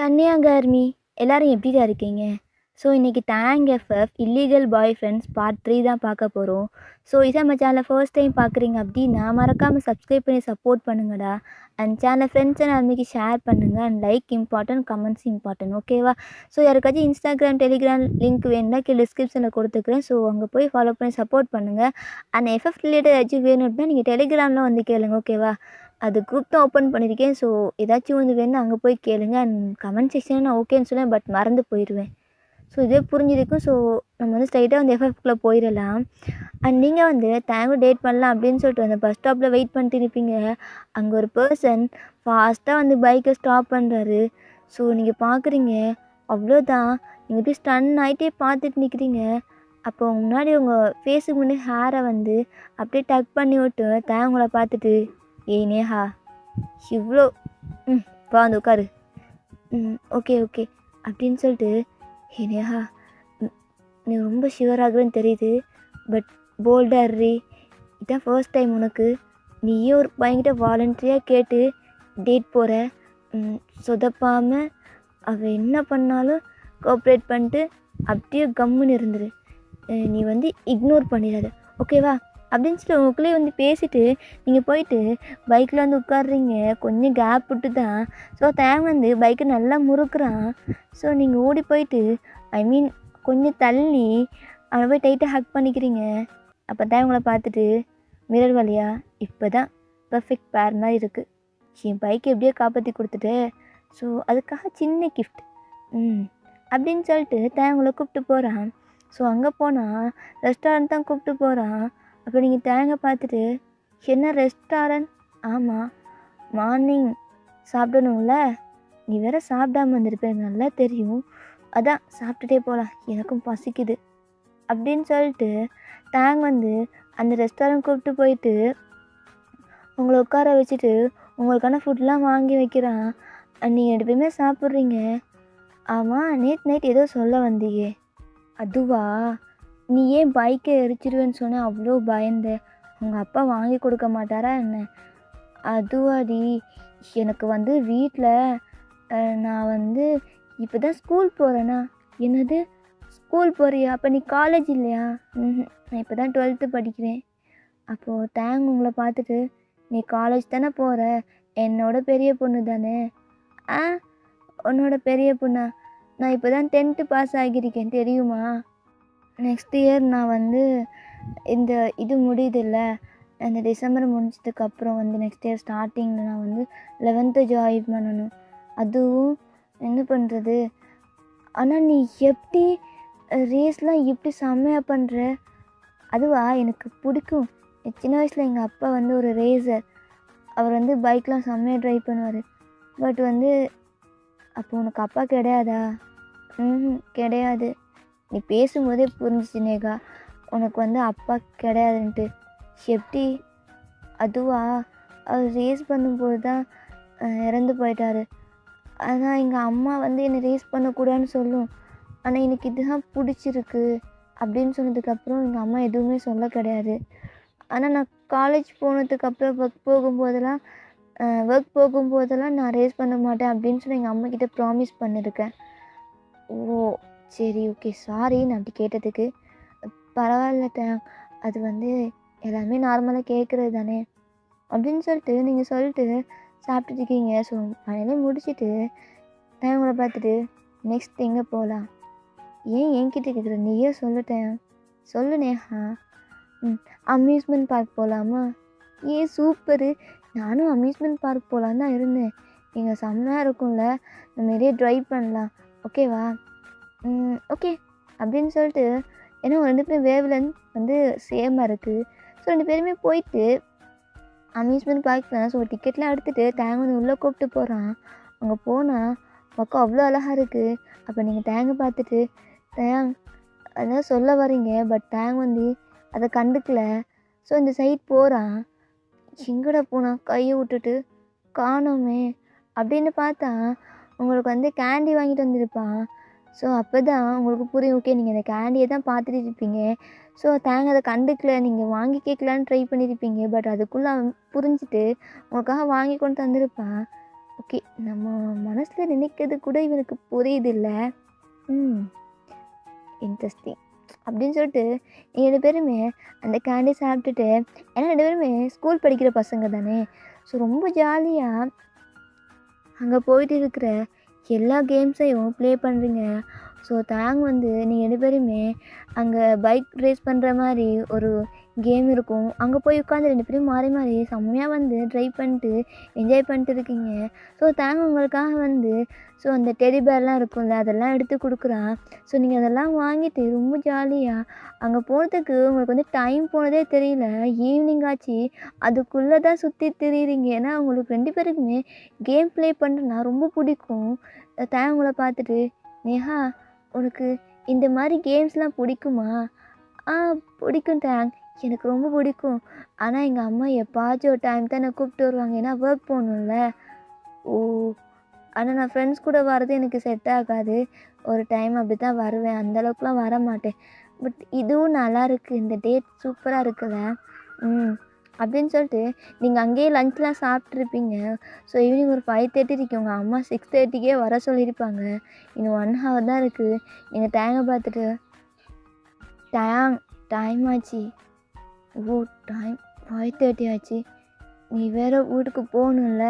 அன்னியாங்க army எல்லாரும் எப்படிடா இருக்கீங்க? ஸோ இன்றைக்கி டேங் FF illegal boy friends part 3 தான் பார்க்க போகிறோம். ஸோ இதை நம்ம சேனலை ஃபர்ஸ்ட் டைம் பார்க்குறீங்க அப்படின்னா மறக்காமல் சப்ஸ்கிரைப் பண்ணி சப்போர்ட் பண்ணுங்கடா. அண்ட் சேனலை ஃப்ரெண்ட்ஸ் அண்ட் ஃபேமிலிக்கு ஷேர் பண்ணுங்கள். And like important, comments important, ஓகேவா? ஸோ யாருக்காச்சும் இன்ஸ்டாகிராம், டெலிகிராம் லிங்க் வேணும்னா கீழே டிஸ்கிரிப்ஷனில் கொடுத்துக்கிறேன். ஸோ அங்கே போய் ஃபாலோ பண்ணி சப்போர்ட் பண்ணுங்கள். அண்ட் எஃப்எஃப் ரிலேட்டட் ஏதாச்சும் வேணும் அப்படின்னா நீங்கள் டெலிகிராமில் வந்து கேளுங்க, ஓகேவா? அது குரூப் தான் ஓப்பன் பண்ணியிருக்கேன். ஸோ ஏதாச்சும் வந்து வேணும்னா அங்கே போய் கேளுங்க. அண்ட் கமெண்ட் செக்ஷனில் நான் ஓகேன்னு சொல்லுவேன், பட் மறந்து போயிடுவேன். ஸோ இதே புரிஞ்சிருக்கும். ஸோ நம்ம வந்து ஸ்ட்ரைட்டாக வந்து எஃப்எஃப்குள்ளே போயிடலாம். அண்ட் நீங்கள் வந்து தேங்கும் டேட் பண்ணலாம் அப்படின்னு சொல்லிட்டு அந்த பஸ் ஸ்டாப்பில் வெயிட் பண்ணிட்டு இருப்பீங்க. அங்கே ஒரு பர்சன் ஃபாஸ்ட்டாக வந்து பைக்கை ஸ்டாப் பண்ணுறாரு. ஸோ நீங்கள் பார்க்குறீங்க, அவ்வளோதான். நீங்கள் போய் ஸ்டன் ஆகிட்டே பார்த்துட்டு நிற்கிறீங்க. அப்போ முன்னாடி உங்கள் ஃபேஸுக்கு முன்னாடி ஹேரை வந்து அப்படியே டக் பண்ணி விட்டு தேவங்களை பார்த்துட்டு, ஏய் நேஹா, இவ்வளோ வா வந்து உட்காரு, ஓகே ஓகே அப்படின்னு சொல்லிட்டு, ஏ நேஹா, நீ ரொம்ப ஷிவராகுன்னு தெரியுது, பட் போல்டாரி, இதான் ஃபர்ஸ்ட் டைம் உனக்கு. நீயே ஒரு பையன்கிட்ட வாலண்டரியாக கேட்டு டேட் போகிற, சொதப்பாமல் அவள் என்ன பண்ணாலும் கோஆப்ரேட் பண்ணிட்டு அப்படியே கம்முன்னு இருந்துரு. நீ வந்து இக்னோர் பண்ணிடாத, ஓகேவா? அப்படின்னு சொல்லிட்டு உங்களுக்குள்ளே வந்து பேசிவிட்டு நீங்கள் போயிட்டு பைக்கில் வந்து உட்காடுறீங்க. கொஞ்சம் கேப் விட்டு தான். ஸோ தேவன் வந்து பைக்கை நல்லா முறுக்குறான். ஸோ நீங்கள் ஓடி போயிட்டு கொஞ்சம் தள்ளி அவனை போய் டைட்டாக ஹக் பண்ணிக்கிறீங்க. அப்போ தேவங்களை பார்த்துட்டு மிரர் வழியா, இப்போ தான் பர்ஃபெக்ட் பேர் மாதிரி இருக்குது, என் பைக்கை எப்படியோ காப்பாற்றி கொடுத்துட்டு, ஸோ அதுக்காக சின்ன கிஃப்ட் அப்படின்னு சொல்லிட்டு தேவங்களை கூப்பிட்டு போகிறான். ஸோ அங்கே போனால் ரெஸ்டாரண்ட் தான் கூப்பிட்டு போகிறான். அப்போ நீங்கள் தேங்க பார்த்துட்டு, என்ன ரெஸ்டாரண்ட்? ஆமாம், மார்னிங் சாப்பிடணும்ல, நீ வேறு சாப்பிடாம வந்திருப்பேன், நல்லா தெரியும், அதான் சாப்பிட்டுட்டே போகலாம், எனக்கும் பசிக்குது அப்படின்னு சொல்லிட்டு தேங் வந்து அந்த ரெஸ்டாரண்ட் கூப்பிட்டு போயிட்டு உங்களை உட்கார வச்சுட்டு உங்களுக்கான ஃபுட்லாம் வாங்கி வைக்கிறான். நீங்கள் 2 பேருமே சாப்பிட்றீங்க. ஆமாம், நேற்று நைட் ஏதோ சொல்ல வந்தீங்க, அதுவா? நீ ஏன் பைக்கை எரிச்சிடுவேன்னு சொன்ன, அவ்வளோ பயந்த, உங்கள் அப்பா வாங்கி கொடுக்க மாட்டாரா என்ன? அதுவாடி, எனக்கு வந்து வீட்டில் நான் வந்து இப்போ தான் ஸ்கூல் போகிறேன்னா. என்னது, ஸ்கூல் போகிறியா? அப்போ நீ காலேஜ் இல்லையா? நான் இப்போ தான் 12th படிக்கிறேன். அப்போது தேங் உங்களை பார்த்துட்டு, நீ காலேஜ் தானே போகிற, என்னோட பெரிய பொண்ணு தானே? உன்னோட பெரிய பொண்ணா? நான் இப்போ தான் 10th பாஸ் ஆகியிருக்கேன், தெரியுமா? நெக்ஸ்ட் இயர் நான் வந்து இந்த இது முடியுதில்ல, அந்த டிசம்பர் முடிஞ்சதுக்கப்புறம் வந்து நெக்ஸ்ட் இயர் ஸ்டார்டிங்கில் நான் வந்து 11th ஜாயின் பண்ணணும். அதுவும் என்ன பண்ணுறது? ஆனால் நீ எப்படி ரேஸ்லாம் எப்படி செம்மையாக பண்ணுற? அதுவா, எனக்கு பிடிக்கும். சின்ன வயசில் எங்கள் அப்பா வந்து ஒரு ரேசர், அவர் வந்து பைக்லாம் செம்மையாக ட்ரைவ் பண்ணுவார். பட் வந்து அப்போ உனக்கு அப்பா கிடையாதா? கிடையாது. நீ பேசும்போதே புரிஞ்சிச்சு நேகா, உனக்கு வந்து அப்பா கிடையாதுன்ட்டு. எப்படி? அதுவா, அவர் ரேஸ் பண்ணும்போது தான் இறந்து போயிட்டார். ஆனால் எங்கள் அம்மா வந்து என்னை ரேஸ் பண்ணக்கூடாதுன்னு சொல்லும், ஆனால் எனக்கு இதுதான் பிடிச்சிருக்கு அப்படின்னு சொன்னதுக்கப்புறம் எங்கள் அம்மா எதுவுமே சொல்ல கிடையாது. ஆனால் நான் காலேஜ் போனதுக்கப்புறம் ஒர்க் போகும்போதெல்லாம் நான் ரேஸ் பண்ண மாட்டேன் அப்படின்னு சொல்லி எங்கள் அம்மாக்கிட்ட ப்ராமிஸ் பண்ணியிருக்கேன். ஓ சரி, ஓகே, சாரி நான் அப்படி கேட்டதுக்கு. பரவாயில்ல, அது வந்து எல்லாமே நார்மலாக கேட்குறது தானே அப்படின்னு சொல்லிட்டு நீங்கள் சொல்லிட்டு சாப்பிட்டுட்டு இருக்கீங்க. ஸோ அதெல்லாம் முடிச்சுட்டு உங்களை பார்த்துட்டு, நெக்ஸ்ட் எங்கே போகலாம்? ஏன் என்கிட்ட கேட்குற, நீயே சொல்லிட்டேன், சொல்லு நேஹா. அம்யூஸ்மெண்ட் பார்க் போகலாமா? ஏன் சூப்பரு, நானும் அம்யூஸ்மெண்ட் பார்க் போகலான்னு தான் இருந்தேன். இங்கே செம்மையாக இருக்கும்ல, நம்ம நிறைய ட்ரைவ் பண்ணலாம், ஓகேவா? ஓகே அப்படின்னு சொல்லிட்டு, ஏன்னா 2 பேரும் வேவ்லென்த் வந்து சேமாக இருக்குது. ஸோ 2 பேருமே போயிட்டு அம்யூஸ்மெண்ட் பார்க் தான். ஸோ டிக்கெட்லாம் எடுத்துகிட்டு தேங்க வந்து உள்ளே கூப்பிட்டு போகிறான். அங்கே போனால் பக்கம் அவ்வளோ அழகாக இருக்குது. அப்போ நீங்கள் தேங்க பார்த்துட்டு, தேங் அதான் சொல்ல வரீங்க, பட் தேங் வந்து அதை கண்டுக்கல. ஸோ இந்த சைட் போகிறான். எங்கடா போனான், கையை விட்டுட்டு காணோமே அப்படின்னு பார்த்தா உங்களுக்கு வந்து கேண்டி வாங்கிட்டு வந்திருப்பான். ஸோ அப்போ தான் உங்களுக்கு புரியும், ஓகே நீங்கள் அந்த கேண்டியை தான் பார்த்துட்டு இருப்பீங்க. ஸோ தேங்க அதை கண்டுக்கல, நீங்கள் வாங்கி கேட்கலான்னு ட்ரை பண்ணியிருப்பீங்க. பட் அதுக்குள்ளே அவன் புரிஞ்சுட்டு உங்களுக்காக வாங்கி கொண்டு தந்திருப்பான். ஓகே. நம்ம மனசில் நினைக்கிறது கூட இவனுக்கு புரியுதில்ல. ம். இன்ட்ரெஸ்டிங். அப்படின்னு சொல்லிட்டு 2 பேருமே அந்த கேண்டி சாப்பிட்டுட்டு, ஏன்னா 2 பேருமே ஸ்கூல் படிக்கிற பசங்க தானே. ஸோ ரொம்ப ஜாலியாக அங்கே போயிட்டு இருக்கிற எல்லா கேம்ஸையும் ப்ளே பண்ணுறீங்க. ஸோ தேங் வந்து நீங்கள் 2 பேருமே அங்கே பைக் ரேஸ் பண்ணுற மாதிரி ஒரு கேம் இருக்கும். அங்கே போய் உட்காந்து 2 பேரும் மாறி மாறி செம்மையாக வந்து ட்ரைவ் பண்ணிட்டு என்ஜாய் பண்ணிட்டு இருக்கீங்க. ஸோ தேங் உங்களுக்காக வந்து ஸோ அந்த டெடி பேர்லாம் இருக்கும்ல, அதெல்லாம் எடுத்து கொடுக்குறான். ஸோ நீங்கள் அதெல்லாம் வாங்கிட்டு ரொம்ப ஜாலியாக அங்கே போகிறதுக்கு உங்களுக்கு வந்து டைம் போனதே தெரியல. ஈவினிங் ஆச்சு. அதுக்குள்ளே தான் சுற்றி திரியிறீங்க. ஏன்னா உங்களுக்கு 2 பேருக்குமே கேம் ப்ளே பண்ணுறதுனா ரொம்ப பிடிக்கும். தேங் உங்களை பார்த்துட்டு, "நேஹா, உனக்கு இந்த மாதிரி கேம்ஸ்லாம் பிடிக்குமா?" "ஆ, பிடிக்கும் தேங். எனக்கு ரொம்ப பிடிக்கும். ஆனால் எங்கள் அம்மா எப்போயாச்சும் ஒரு டைம் தான் என்னை கூப்பிட்டு வருவாங்க. ஏன்னா ஒர்க் போகணும்ல." "ஓ, ஆனால் நான் ஃப்ரெண்ட்ஸ் கூட வர்றது எனக்கு செட் ஆகாது. ஒரு டைம் அப்படி தான் வருவேன். அந்தளவுக்குலாம் வர மாட்டேன். பட் இதுவும் நல்லாயிருக்கு. இந்த டேட் சூப்பராக இருக்குல்ல." ம். அப்படின்னு சொல்லிட்டு நீங்கள் அங்கேயே லஞ்ச்லாம் சாப்பிட்ருப்பீங்க. ஸோ ஈவினிங் ஒரு 5:30 இருக்கு. உங்கள் அம்மா 6:30க்கே வர சொல்லியிருப்பாங்க. இன்னும் 1 ஹவர் தான் இருக்குது. நீங்கள் தேங்கை பார்த்துட்டு, "டேங், டைம் ஆச்சு." "ஓ, டைம் 5:30 ஆச்சு. நீ வேறு வீட்டுக்கு போகணும்ல.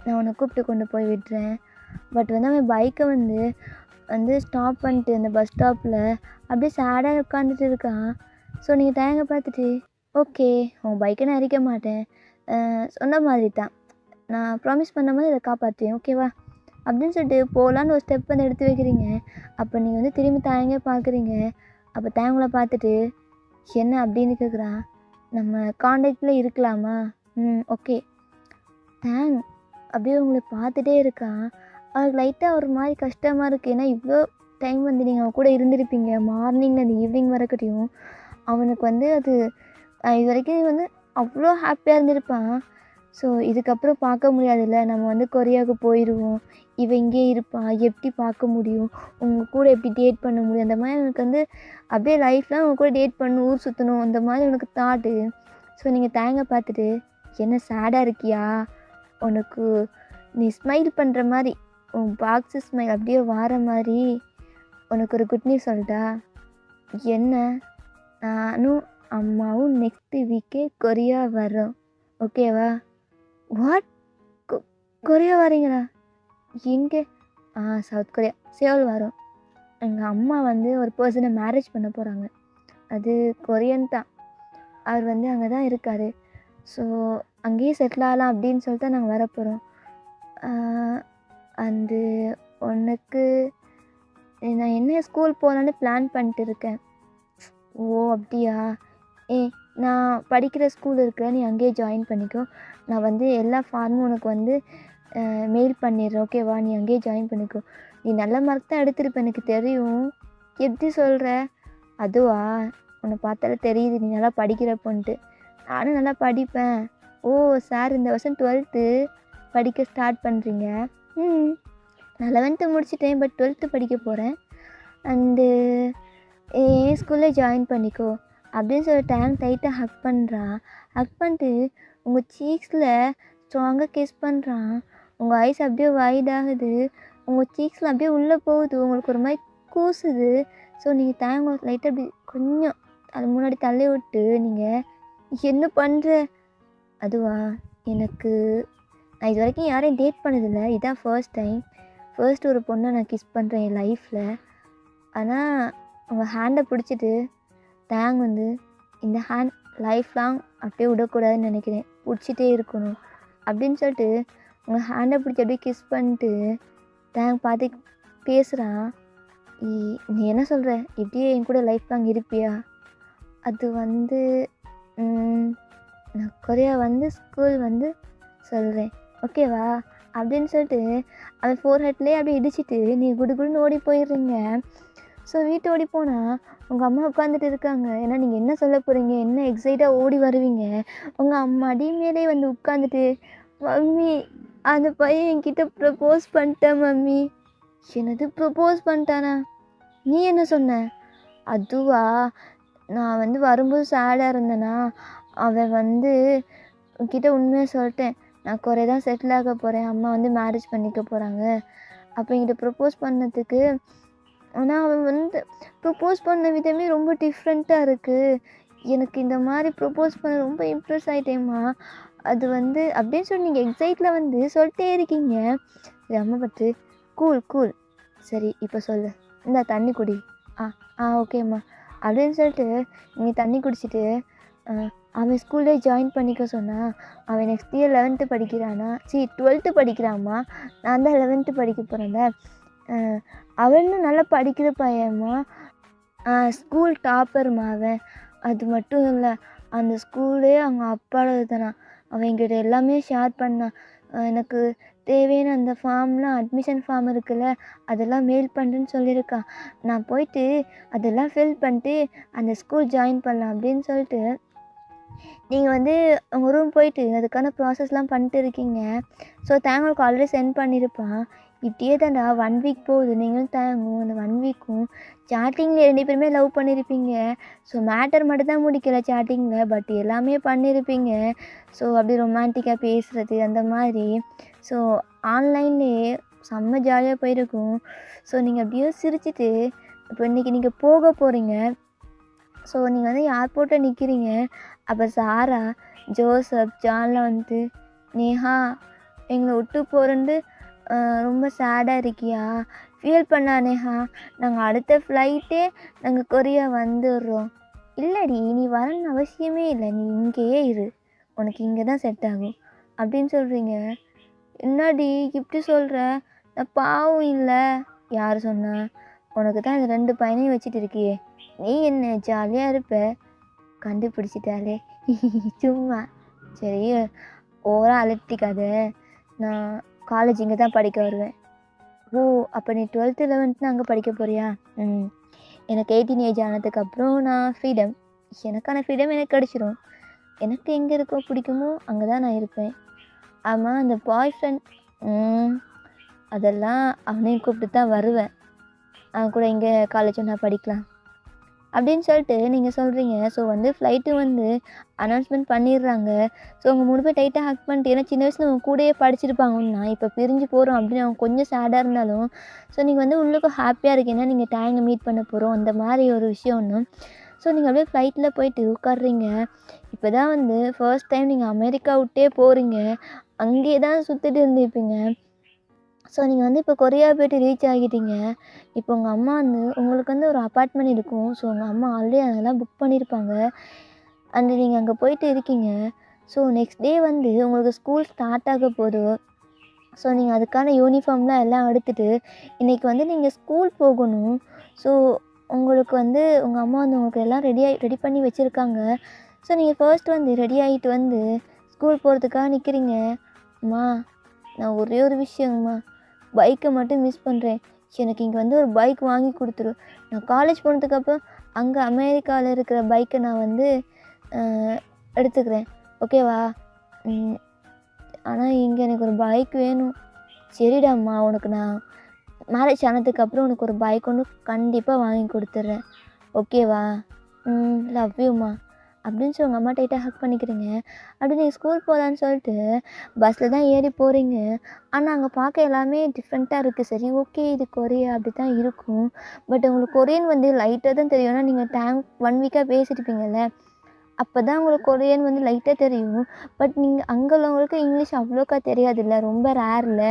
நான் உன்னை கூப்பிட்டு கொண்டு போய் விடுறேன்." பட் வந்து அவன் பைக்கை வந்து ஸ்டாப் பண்ணிட்டு அந்த பஸ் ஸ்டாப்பில் அப்படியே சேடாக உட்காந்துட்டு இருக்கான். ஸோ நீங்கள் தேங்கை பார்த்துட்டு, "ஓகே, உன் பைக்கை நான் எரிக்க மாட்டேன். சொன்ன மாதிரி தான். நான் ப்ராமிஸ் பண்ண மாதிரி அதை காப்பாற்றுவேன். ஓகேவா?" அப்படின்னு சொல்லிட்டு போகலான்னு ஒரு ஸ்டெப் வந்து எடுத்து வைக்கிறீங்க. அப்போ நீங்கள் வந்து திரும்பி தேங்க பார்க்குறீங்க. அப்போ தேங்களை பார்த்துட்டு, "என்ன?" அப்படின்னு கேட்குறான். "நம்ம காண்டாக்டில் இருக்கலாமா?" "ம், ஓகே." தேங் அப்படியே உங்களை பார்த்துட்டே இருக்கான். அவனுக்கு லைட்டாக ஒரு மாதிரி கஷ்டமாக இருக்குது. ஏன்னா இவ்வளோ டைம் வந்து நீங்கள் அவன் கூட இருந்திருப்பீங்க. மார்னிங்லேருந்து ஈவினிங் வரைக்கட்டியும் அவனுக்கு வந்து அது இது வரைக்கும் வந்து அவ்வளோ ஹாப்பியாக இருந்திருப்பான். ஸோ இதுக்கப்புறம் பார்க்க முடியாதுல்ல. நம்ம வந்து கொரியாவுக்கு போயிடுவோம். இவன் இங்கேயே இருப்பான். எப்படி பார்க்க முடியும்? உங்கள் கூட எப்படி டேட் பண்ண முடியும்? அந்த மாதிரி எனக்கு வந்து அப்படியே லைஃப்லாம் உங்கள் கூட டேட் பண்ணணும், ஊர் சுற்றணும், அந்த மாதிரி உனக்கு தாட்டு. ஸோ நீங்கள் தேங்க பார்த்துட்டு, "என்ன சேடாக இருக்கியா? உனக்கு நீ ஸ்மைல் பண்ணுற மாதிரி, உன் பாக்ஸு ஸ்மைல் அப்படியே வார மாதிரி உனக்கு ஒரு குட் நியூஸ் சொல்லட்டா?" "என்ன?" "நானும் அம்மாவும் நெக்ஸ்ட் வீக்கே கொரியா வரோம். ஓகேவா?" "வாட்? கொரியா வரீங்களா? எங்கே?" "சவுத் கொரியா, சேவல் வரோம். எங்கள் அம்மா வந்து ஒரு பர்சனை மேரேஜ் பண்ண போகிறாங்க. அது கொரியன் தான். அவர் வந்து அங்கே தான் இருக்கார். ஸோ அங்கேயே செட்டில் ஆகலாம் அப்படின்னு சொல்லிட்டு தான் நாங்கள் வரப்போகிறோம். அந்த உனக்கு நான் என்ன ஸ்கூல் போகலான்னு பிளான் பண்ணிட்டு இருக்கேன்." "ஓ, அப்படியா? நான் படிக்கிற ஸ்கூல் இருக்கிற, நீ அங்கேயே ஜாயின் பண்ணிக்கோ. நான் வந்து எல்லா ஃபார்மும் உனக்கு வந்து மெயில் பண்ணிடுறேன். ஓகேவா? நீ அங்கேயே ஜாயின் பண்ணிக்கோ. நீ நல்ல மார்க் தான் எடுத்திருப்ப, எனக்கு தெரியும்." "எப்படி சொல்கிற?" "அதுவா, உன்னை பார்த்தாலே தெரியுது நீ நல்லா படிக்கிற பொண்ணுட்டு." "நானும் நல்லா படிப்பேன்." "ஓ சார், இந்த வருஷம் 12th படிக்க ஸ்டார்ட் பண்ணுறீங்க?" "ம், நான் 11th முடிச்சிட்டேன். பட் 12th படிக்க போகிறேன். அண்டு என் ஸ்கூலில் ஜாயின் பண்ணிக்கோ." அப்படின்னு சொல்லி டேங் டைட்டாக ஹக் பண்ணுறான். ஹக் பண்ணிட்டு உங்கள் சீக்ஸில் ஸ்ட்ராங்காக கிஸ் பண்ணுறான். உங்கள் ஐஸ் அப்படியே வைட் ஆகுது. உங்கள் சீக்ஸில் அப்படியே உள்ளே போகுது. உங்களுக்கு ஒரு மாதிரி கூசுது. ஸோ நீங்கள் தேங் லைட்டாக அப்படி கொஞ்சம் அது முன்னாடி தள்ளி விட்டு, நீங்கள், "என்ன பண்ணுற?" "அதுவா, எனக்கு நான் இது வரைக்கும் யாரையும் டேட் பண்ணதில்லை. இதுதான் ஃபர்ஸ்ட் டைம். ஃபர்ஸ்ட் ஒரு பொண்ணை நான் கிஸ் பண்ணுறேன் என் லைஃப்பில்." ஆனால் உங்கள் ஹேண்டை பிடிச்சிட்டு தேங் வந்து, "இந்த ஹேண்ட் லைஃப் லாங் அப்படியே விடக்கூடாதுன்னு நினைக்கிறேன். பிடிச்சிட்டே இருக்கணும்." அப்படின்னு சொல்லிட்டு உங்கள் ஹேண்டை பிடிச்சி அப்படியே கிஸ் பண்ணிட்டு தேங் பார்த்து பேசுகிறான். "நீ என்ன சொல்கிற? இப்படியே என் கூட லைஃப் லாங் இருப்பியா?" "அது வந்து நான் கொரியா வந்து ஸ்கூல் வந்து சொல்கிறேன். ஓகேவா?" அப்படின்னு சொல்லிட்டு அவன் ஃபோர்ஹெட்லேயே அப்படியே இடிச்சிட்டு நீ குடுகுடுன்னு ஓடி போயிடுறீங்க. ஸோ வீட்டு ஓடி போனால் உங்கள் அம்மா உட்காந்துட்டு இருக்காங்க. ஏன்னா நீங்கள் என்ன சொல்ல போகிறீங்க, என்ன எக்ஸைட்டாக ஓடி வருவீங்க. உங்கள் அம்மா அடி மேலே வந்து உட்காந்துட்டு, "மம்மி, அந்த பையன் என்கிட்ட ப்ரப்போஸ் பண்ணிட்டேன் மம்மி." "என்னது, ப்ரப்போஸ் பண்ணிட்டானா? நீ என்ன சொன்ன?" "அதுவா, நான் வந்து வரும்போது சேடாக இருந்தேனா, அவன் வந்து உன்கிட்ட உண்மையாக சொல்லிட்டேன். நான் கொரியா தான் செட்டில் ஆக போகிறேன், அம்மா வந்து மேரேஜ் பண்ணிக்க போகிறாங்க. அப்போ என்கிட்ட ப்ரப்போஸ் பண்ணதுக்கு ஆனால் அவன் வந்து ப்ரப்போஸ் பண்ண விதமே ரொம்ப டிஃப்ரெண்ட்டாக இருக்குது. எனக்கு இந்த மாதிரி ப்ரப்போஸ் பண்ண ரொம்ப இம்ப்ரெஸ் ஆகிட்டேம்மா. அது வந்து அப்படின்னு சொல்லி நீங்கள் எக்ஸைட்டில் வந்து சொல்லிட்டே இருக்கீங்க. சரி அம்மா பார்த்து கூல் கூல் சரி இப்போ சொல்லு, இந்த தண்ணி குடி. ஆ ஆ ஓகேம்மா அப்படின்னு சொல்லிட்டு நீ தண்ணி குடிச்சிட்டு அவன் ஸ்கூல்லே ஜாயின் பண்ணிக்க சொன்னான். அவன் நெக்ஸ்ட் இயர் 11th படிக்கிறானா, 12th படிக்கிறாம்மா. நான் தான் 11th படிக்க போகிறேன்ல. அவனும் நல்லா படிக்கிற பையன்மா. ஸ்கூல் டாப்பர்மா அவன். அது மட்டும் இல்லை, அந்த ஸ்கூலே அவங்க அப்பாவோடது தானா. அவன் என்கிட்ட எல்லாமே ஷேர் பண்ணான். எனக்கு தேவையான அந்த ஃபார்ம்லாம் அட்மிஷன் ஃபார்ம் இருக்குல்ல, அதெல்லாம் மெயில் பண்ணுறேன்னு சொல்லியிருக்கான். நான் போயிட்டு அதெல்லாம் ஃபில் பண்ணிட்டு அந்த ஸ்கூல் ஜாயின் பண்ணலாம் அப்படின்னு சொல்லிட்டு நீங்கள் வந்து உங்கள் ரூம் போயிட்டு அதுக்கான ப்ராசஸ்லாம் பண்ணிட்டு இருக்கீங்க. ஸோ தேங்காய்க்கு ஆல்ரெடி சென்ட் பண்ணியிருப்பான். இப்படியே தான்டா 1 வீக் போகுது. நீங்களும் தேங்கும் அந்த 1 வீக்கும் சாட்டிங்கில் 2 பேருமே லவ் பண்ணியிருப்பீங்க. ஸோ மேட்டர் மட்டும் தான் முடிக்கலை சாட்டிங்கில், பட் எல்லாமே பண்ணியிருப்பீங்க. ஸோ அப்படி ரொமான்டிக்காக பேசுகிறது அந்த மாதிரி. ஸோ ஆன்லைன்லேயே செம்ம ஜாலியாக போயிருக்கும். ஸோ நீங்கள் அப்படியே சிரிச்சிட்டு இப்போ இன்றைக்கி நீங்கள் போக போகிறீங்க. ஸோ நீங்கள் வந்து ஏர்போர்ட்டில் நிற்கிறீங்க. அப்போ சாரா, ஜோசப், ஜான்லாம் வந்து நேஹா எங்களை விட்டு போகிறேன்ட்டு ரொம்ப சேடாக இருக்கியா? ஃபீல் பண்ணா நேஹா, நாங்கள் அடுத்த ஃப்ளைட்டே நாங்கள் கொரியா வந்துடுறோம். இல்லைடி நீ வரணும்னு அவசியமே இல்லை, நீ இங்கேயே இரு, உனக்கு இங்கே தான் செட் ஆகும் அப்படின்னு சொல்கிறீங்க. என்னடி இப்படி சொல்கிற? நான் பாவம் இல்லை. யார் சொன்னா? உனக்கு தான் இந்த 2 பையனையும் வச்சுட்டு இருக்கியே, நீ என்ன ஜாலியாக இருப்ப. கண்டுபிடிச்சிட்டாலே சும்மா. சரி ஓவராக அலட்டிக்காத. நான் காலேஜ் இங்கே தான் படிக்க வருவேன். ஓ அப்போ நீ 12th 11th அங்கே படிக்க போறியா? எனக்கு 18 ஏஜ் ஆனதுக்கப்புறம் நான் ஃப்ரீடம், எனக்கான ஃப்ரீடம் எனக்கு கிடச்சிரும். எனக்கு எங்கே இருக்கோ பிடிக்குமோ அங்கே தான் நான் இருப்பேன். ஆமாம் அந்த பாய் ஃப்ரெண்ட் அதெல்லாம் அவனையும் கூப்பிட்டு தான் வருவேன். அவன் கூட இங்கே காலேஜும் நான் படிக்கலாம் அப்படின்னு சொல்லிட்டு நீங்கள் சொல்கிறீங்க. ஸோ வந்து ஃப்ளைட்டு வந்து அனௌன்ஸ்மெண்ட் பண்ணிடுறாங்க. ஸோ அவங்க 3 பேர் டைட்டாக ஹக் பண்ணிட்டு, ஏன்னா சின்ன வயசில் அவங்க கூடயே படிச்சிருப்பாங்கன்னா இப்போ பிரிஞ்சு போகிறோம் அப்படின்னு அவங்க கொஞ்சம் சேடாக இருந்தாலும் ஸோ நீங்கள் வந்து உள்ளுக்கு ஹாப்பியாக இருக்கீங்கன்னா நீங்கள் டேங்கை மீட் பண்ண போகிறோம் அந்த மாதிரி ஒரு விஷயம் ஒன்று. ஸோ நீங்கள் அப்படியே ஃப்ளைட்டில் போயிட்டு உட்காடுறீங்க. இப்போ தான் வந்து ஃபர்ஸ்ட் டைம் நீங்கள் அமெரிக்கா விட்டே போகிறீங்க. அங்கேயே தான் சுற்றிட்டு இருந்திருப்பீங்க. ஸோ நீங்கள் வந்து இப்போ கொரியா போய்ட்டு ரீச் ஆகிட்டீங்க. இப்போ உங்கள் அம்மா வந்து உங்களுக்கு வந்து ஒரு அப்பார்ட்மெண்ட் இருக்கும். ஸோ உங்கள் அம்மா ஆல்ரெடி அதெல்லாம் புக் பண்ணியிருப்பாங்க. அண்ட் நீங்கள் அங்கே போயிட்டு இருக்கீங்க. ஸோ நெக்ஸ்ட் டே வந்து உங்களுக்கு ஸ்கூல் ஸ்டார்ட் ஆக போகுது. ஸோ நீங்கள் அதுக்கான யூனிஃபார்ம்லாம் எல்லாம் எடுத்துகிட்டு இன்றைக்கி வந்து நீங்கள் ஸ்கூல் போகணும். ஸோ உங்களுக்கு வந்து உங்கள் அம்மா வந்து உங்களுக்கு எல்லாம் ரெடி பண்ணி வச்சுருக்காங்க. ஸோ நீங்கள் ஃபர்ஸ்ட் வந்து ரெடி ஆகிட்டு வந்து ஸ்கூல் போகிறதுக்காக நிற்கிறீங்க. அம்மா நான் ஒரே ஒரு விஷயங்கம்மா, பைக்கை மட்டும் மிஸ் பண்ணுறேன். எனக்கு இங்கே வந்து ஒரு பைக் வாங்கி கொடுத்துரு. நான் காலேஜ் போனதுக்கப்புறம் அங்கே அமெரிக்காவில் இருக்கிற பைக்கை நான் வந்து எடுத்துக்கிறேன், ஓகேவா? ஆனால் இங்கே எனக்கு ஒரு பைக் வேணும். சரிடாம்மா, உனக்கு நான் மேரேஜ் ஆனதுக்கப்புறம் உனக்கு ஒரு பைக் ஒன்று கண்டிப்பாக வாங்கி கொடுத்துட்றேன், ஓகேவா? லவ் யூம்மா அப்படின்னு சொல்லி உங்கள் அம்மா டைட்டாக ஹக் பண்ணிக்கிறீங்க. அப்படி நீங்கள் ஸ்கூல் போகலான்னு சொல்லிட்டு பஸ்ஸில் தான் ஏறி போகிறீங்க. ஆனால் அங்கே பார்க்க எல்லாமே டிஃப்ரெண்ட்டாக இருக்குது. சரி ஓகே இது கொரியா அப்படி தான் இருக்கும். பட் உங்களுக்கு கொரியன் வந்து லைட்டாக தான் தெரியும். ஏன்னா நீங்கள் 1 வீக்காக பேசியிருப்பீங்கள்ல, அப்போ தான் உங்களுக்கு கொரியன் வந்து லைட்டாக தெரியும். பட் நீங்கள் அங்கே உள்ளவங்களுக்கு இங்கிலீஷ் அவ்வளோக்கா தெரியாதுல்ல, ரொம்ப ரேரில்.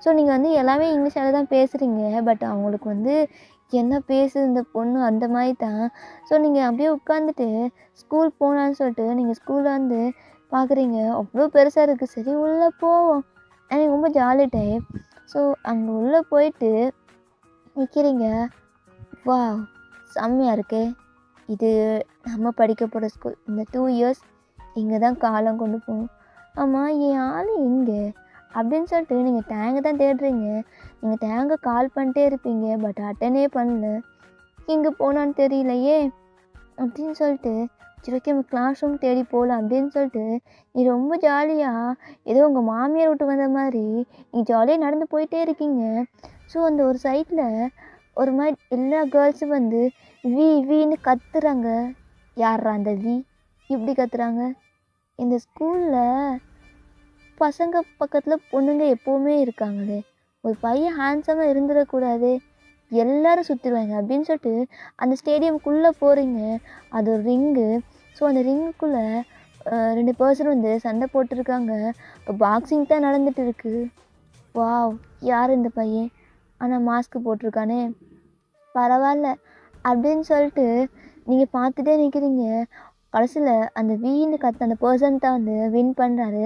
ஸோ நீங்கள் வந்து எல்லாமே இங்கிலீஷால் தான் பேசுகிறீங்க. பட் அவங்களுக்கு வந்து என்ன பேசுது இந்த பொண்ணு அந்த மாதிரி தான். ஸோ நீங்கள் அப்படியே உட்காந்துட்டு ஸ்கூல் போகலான்னு சொல்லிட்டு நீங்கள் ஸ்கூலில் வந்து பார்க்குறீங்க. அவ்வளோ பெருசாக இருக்குது. சரி உள்ளே போவோம். எனக்கு ரொம்ப ஜாலி டைம். ஸோ அங்கே உள்ளே போயிட்டு நிற்கிறீங்க. வா செம்மையாக இருக்கே, இது நம்ம படிக்க போகிற ஸ்கூல். இந்த 2 இயர்ஸ் இங்கே தான் காலம் கொண்டு போகணும். ஆமாம் என் ஆள் எங்கே அப்படின்னு சொல்லிட்டு நீங்கள் டேங்கை தான் தேடுறீங்க. நீங்கள் டேங்கை கால் பண்ணிட்டே இருப்பீங்க. பட் அட்டனே பண்ணல. எங்கே போனான்னு தெரியலையே அப்படின்னு சொல்லிட்டு சரி ஓகே நம்ம கிளாஸ் ரூம் தேடி போகலாம் அப்படின்னு சொல்லிட்டு நீ ரொம்ப ஜாலியாக ஏதோ உங்கள் மாமியார் விட்டு வந்த மாதிரி நீ ஜாலியாக நடந்து போயிட்டே இருக்கீங்க. ஸோ அந்த ஒரு சைடில் ஒரு மாதிரி எல்லா கேர்ள்ஸும் வந்து வீன்னு கத்துறாங்க. யார்ரா அந்த இப்படி கத்துறாங்க? இந்த ஸ்கூலில் பசங்க பக்கத்தில் பொண்ணுங்க எப்போவுமே இருக்காங்களே, ஒரு பையன் ஹேண்ட்ஸமாக இருந்துடக்கூடாது, எல்லாரும் சுற்றிடுவாங்க அப்படின்னு சொல்லிட்டு அந்த ஸ்டேடியம்குள்ளே போகிறீங்க. அது ஒரு ரிங்கு. ஸோ அந்த ரிங்குக்குள்ளே 2 பர்சன் வந்து சண்டை போட்டிருக்காங்க. பாக்ஸிங் தான் நடந்துட்டு இருக்கு. வாவ்! யார் இந்த பையன்? ஆனால் மாஸ்க் போட்டிருக்கானே, பரவாயில்ல அப்படின்னு சொல்லிட்டு நீங்கள் பார்த்துட்டே நிற்கிறீங்க. கடைசியில் அந்த வீன்னு கத்த அந்த பர்சன் தான் வந்து வின் பண்ணுறாரு.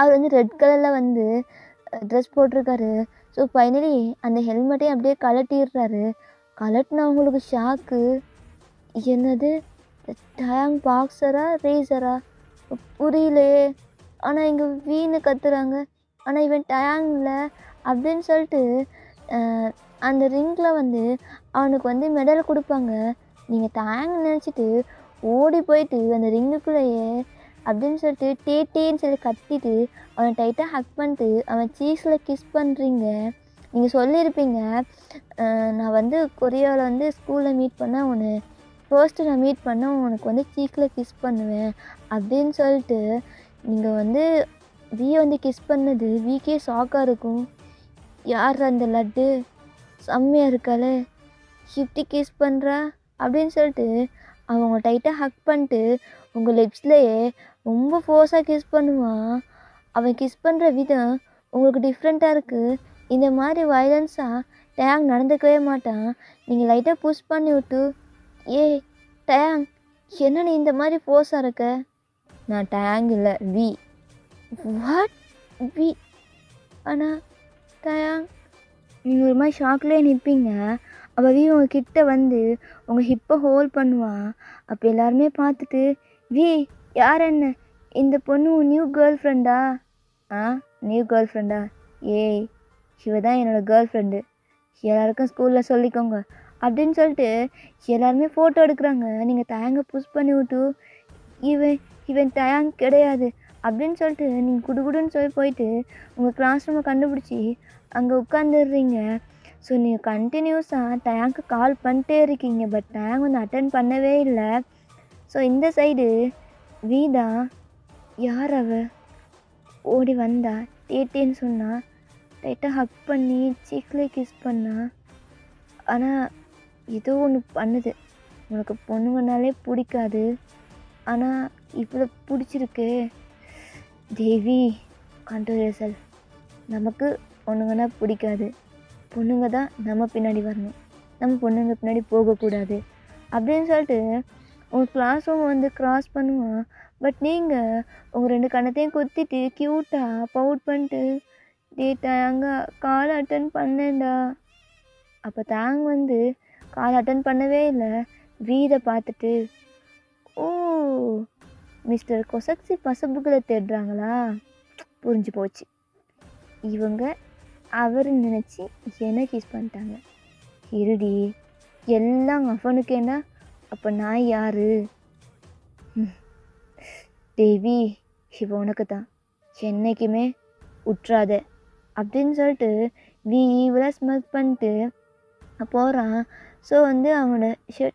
அவர் வந்து ரெட் கலரில் வந்து ட்ரெஸ் போட்டிருக்காரு. ஸோ ஃபைனலி அந்த ஹெல்மெட்டையும் அப்படியே கழட்டிடுறாரு. கழட்டினவங்களுக்கு ஷாக்கு. என்னது, டயாங் பாக்ஸரா ரேசரா புரியலையே, ஆனால் இங்கே வீன்னு கத்துறாங்க, ஆனால் இவன் டயாங் இல்லை அப்படின்னு சொல்லிட்டு அந்த ரிங்கில் வந்து அவனுக்கு வந்து மெடல் கொடுப்பாங்க. நீங்கள் டயாங் நினச்சிட்டு ஓடி போயிட்டு அந்த ரிங்குக்குள்ளேயே அப்படின்னு சொல்லிட்டு டேன்னு சொல்லி கத்திட்டு அவனை டைட்டாக ஹக் பண்ணிட்டு அவன் சீஸில் கிஸ் பண்ணுறீங்க. நீங்கள் சொல்லியிருப்பீங்க, நான் வந்து கொரியாவில் வந்து ஸ்கூலில் மீட் பண்ணால் உன்னை ஃபர்ஸ்ட்டு நான் மீட் பண்ணால் உனக்கு வந்து சீக்கில் கிஸ் பண்ணுவேன் அப்படின்னு சொல்லிட்டு. நீங்கள் வந்து வீயை வந்து கிஸ் பண்ணது வீக்கே ஷாக்காக இருக்கும். யார் அந்த லட்டு செம்மையாக இருக்காளே, இப்படி கிஸ் பண்ணுறா அப்படின்னு சொல்லிட்டு அவங்க டைட்டாக ஹக் பண்ணிட்டு உங்கள் லிப்ஸ்லேயே ரொம்ப ஃபோர்ஸாக கிஸ் பண்ணுவான். அவன் கிஸ் பண்ணுற விதம் உங்களுக்கு டிஃப்ரெண்ட்டாக இருக்குது. இந்த மாதிரி வயலன்ஸாக டயாங் நடந்துக்கவே மாட்டான். நீங்கள் லைட்டாக புஷ் பண்ணி விட்டு, ஏய் டயாங், என்ன நீ இந்த மாதிரி ஃபோர்ஸாக இருக்க? நான் டயாங் இல்லை, வி. வாட்? வி? ஆனால் டயாங். நீங்கள் ஒரு மாதிரி ஷாக்லேயே நிற்பீங்க. அவள் வி உங்ககிட்ட வந்து உங்கள் ஹிப்பை ஹோல்ட் பண்ணுவான். அப்போ எல்லாருமே பார்த்துட்டு, வி யார் என்ன, இந்த பொண்ணு நியூ கேர்ள் ஃப்ரெண்டா? நியூ கேர்ள் ஃப்ரெண்டா? ஏய், இவ தான் என்னோடய கேர்ள் ஃப்ரெண்டு, எல்லாருக்கும் ஸ்கூலில் சொல்லிக்கோங்க அப்படின்னு சொல்லிட்டு எல்லாருமே ஃபோட்டோ எடுக்கிறாங்க. நீங்கள் டயாங்கை புஷ் பண்ணி விட்டு, இவன் டயாங் கிடையாது அப்படின்னு சொல்லிட்டு நீங்கள் குடுகுடுன்னு சொல்லி போயிட்டு உங்கள் கிளாஸ் ரூமை கண்டுபிடிச்சி அங்கே உட்காந்துடுறீங்க. ஸோ நீங்கள் கண்டினியூஸாக டயாங்க்கு கால் பண்ணிட்டே இருக்கீங்க. பட் டயாங் வந்து அட்டன் பண்ணவே இல்லை. ஸோ இந்த சைடு வீதா, யார் அவ? ஓடி வந்தா, டேட்டேன்னு சொன்னா, டைட்டாக ஹக் பண்ணி சீக்கில் கிஸ் பண்ணா. ஆனால் ஏதோ ஒன்று பண்ணுது. உனக்கு பொண்ணுங்கனாலே பிடிக்காது, ஆனால் இவ்வளோ பிடிச்சிருக்கு. தேவி, கண்ட்ரோல் யுவர். நமக்கு பொண்ணுங்கன்னா பிடிக்காது, பொண்ணுங்க தான் நம்ம பின்னாடி வரணும், நம்ம பொண்ணுங்க பின்னாடி போகக்கூடாது அப்படின்னு சொல்லிட்டு உங்கள் கிளாஸ் ரூம் வந்து க்ராஸ் பண்ணுவான். பட் நீங்கள் உங்கள் 2 கண்ணத்தையும் குத்திட்டு க்யூட்டாக பவுட் பண்ணிட்டு, டேட்டாங்க கால் அட்டன் பண்ணேன்டா. அப்போ தாங்க வந்து கால் அட்டன் பண்ணவே இல்லை. வீதை பார்த்துட்டு, ஓ மிஸ்டர் கொசக்சி பசப்புகளை தேடுறாங்களா, புரிஞ்சு போச்சு, இவங்க அவர் நினச்சி என்ன கிஸ் பண்ணிட்டாங்க. இருடி, எல்லாம் அவனுக்கேண்டா, அப்போ நான் யார்? தேவி, இவ உனக்கு தான், என்னைக்குமே உற்றாத அப்படின்னு சொல்லிட்டு இவ்வளோ ஸ்மெல் பண்ணிட்டு போகிறான். ஸோ வந்து அவனோட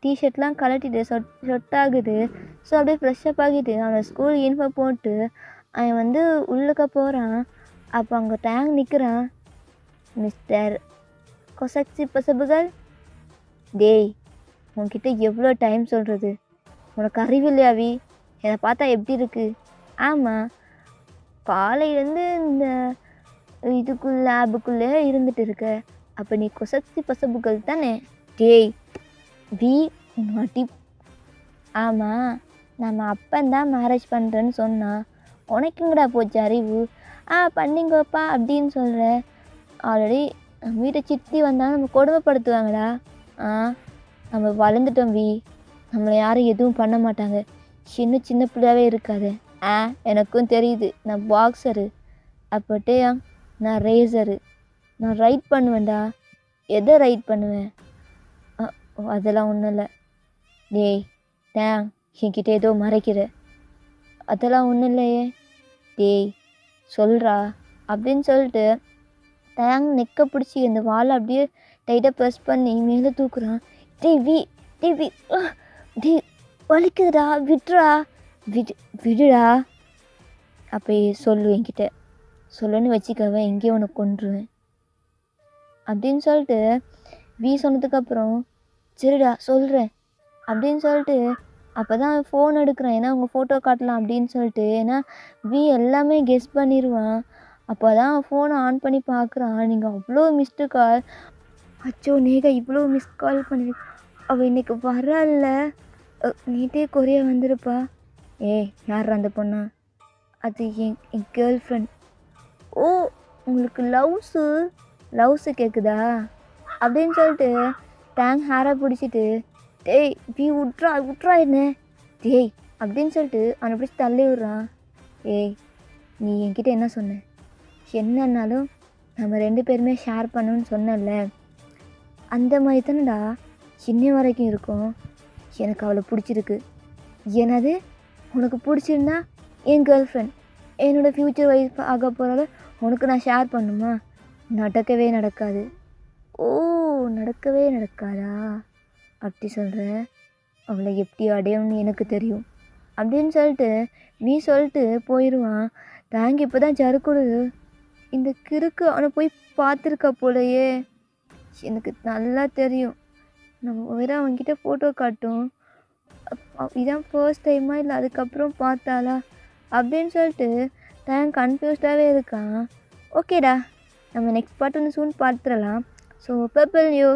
டிஷர்ட்லாம் கலட்டிட்டு சொட்டாகுது. ஸோ அப்படியே ஃப்ரெஷ்ஷப் ஆகிட்டு அவனோட ஸ்கூல் யூனிஃபார்ம் போட்டு அவன் வந்து உள்ளுக்க போகிறான். அப்போ அங்கே டேங் நிற்கிறான். மிஸ்டர் கொசக்சி பசபுகள், டேய் உன்கிட்ட எவ்வளோ டைம் சொல்கிறது, உனக்கு அறிவில்லையாவி? என்னை பார்த்தா எப்படி இருக்கு? ஆமாம், காலையிலேருந்து இந்த லேபுக்குள்ளே இருந்துட்டு இருக்க, அப்போ நீ கொசக்சி பசபுகள் தானே? டேய் வி மாட்டி. ஆமாம், நம்ம அப்பந்தான் மேரேஜ் பண்ணுறேன்னு சொன்னான், உனக்குங்கடா போச்சு அறிவு? பண்ணிங்கப்பா அப்படின்னு சொல்கிற. ஆல்ரெடி நம்ம வீட்டை சித்தி வந்தால் நம்ம கொடுமைப்படுத்துவாங்கடா. நம்ம வளர்ந்துட்டோம் வி, நம்மளை யாரும் எதுவும் பண்ண மாட்டாங்க, சின்ன பிள்ளையாவே இருக்காது. எனக்கும் தெரியுது, நான் பாக்ஸரு. அப்போட்டே நான் ரேசரு, நான் ரைட் பண்ணுவேன்டா. எதை ரைட் பண்ணுவேன்? அதெல்லாம் ஒன்றும் இல்லை. டேய் டேங், என்கிட்ட ஏதோ மறைக்கிற. அதெல்லாம் ஒன்றும் இல்லையே. டேய் சொல்கிறா அப்படின்னு சொல்லிட்டு டேங் நெக்கை பிடிச்சி அந்த வாழை அப்படியே டைட்டாக ப்ரெஸ் பண்ணி மேலே தூக்குறான். டேய் டே வலிக்குதுடா, விடுறா, விடுடா. அப்போ சொல்லு என்கிட்ட, சொல்லுன்னு வச்சுக்கவே இங்கேயே உனக்கு கொன்றுவேன் அப்படின்னு சொல்லிட்டு வி சொன்னதுக்கப்புறம் சரிடா சொல்கிறேன் அப்படின்னு சொல்லிட்டு அப்போ தான் ஃபோன் எடுக்கிறேன். ஏன்னா உங்கள் ஃபோட்டோ காட்டலாம் அப்படின்னு சொல்லிட்டு. ஏன்னா வி எல்லாமே கெஸ் பண்ணிடுவான். அப்போ தான் ஃபோனை ஆன் பண்ணி பார்க்குறான். நீங்கள் அவ்வளோ மிஸ்டு கால். அச்சோ நேகா இவ்வளோ மிஸ் கால் பண்ணி அவள் இன்னைக்கு வரல. நேற்றே கொரிய வந்திருப்பா. ஏய் யார் அந்த பொண்ணா? அது என் கேர்ள் ஃப்ரெண்ட். ஓ உங்களுக்கு லவ்ஸு கேட்குதா அப்படின்னு சொல்லிட்டு டேங் ஹேரை பிடிச்சிட்டு டேய் வி விட்றா என்ன டேய் அப்படின்னு சொல்லிட்டு அவனை பிடிச்சி தள்ளி விட்றான். ஏய் நீ என்கிட்ட என்ன சொன்ன? என்னன்னாலும் நம்ம 2 பேருமே ஷேர் பண்ணணும்னு சொன்னல. அந்த மாதிரி தானடா இன்னை வரைக்கும் இருக்கும். எனக்கு அவளை பிடிச்சிருக்கு. என்னது உனக்கு பிடிச்சிருந்தா என் கேர்ள் ஃப்ரெண்ட் என்னோடய ஃப்யூச்சர் வைஃப் ஆக போகிறத உனக்கு நான் ஷேர் பண்ணுமா? நடக்கவே நடக்காது. ஓ நடக்கவே நடக்காதா அப்படி சொல்கிற? அவளை எப்படி அடையணும்னு எனக்கு தெரியும் அப்படின்னு சொல்லிட்டு நீ சொல்லிட்டு போயிடுவான். டேங் இப்போ தான் ஜறுக்குடுது. இந்த கிறுக்கு அவனை போய் பார்த்துருக்கா போலையே. எனக்கு நல்லா தெரியும். நம்ம வேறு அவன்கிட்ட ஃபோட்டோ காட்டும். இதான் ஃபர்ஸ்ட் டைமா இல்லை அதுக்கப்புறம் பார்த்தாளா அப்படின்னு சொல்லிட்டு டேங் கன்ஃபியூஸ்டாகவே இருக்கான். ஓகேடா நம்ம நெக்ஸ்ட் பார்ட் வந்து சூன் பார்த்துடலாம். So purple you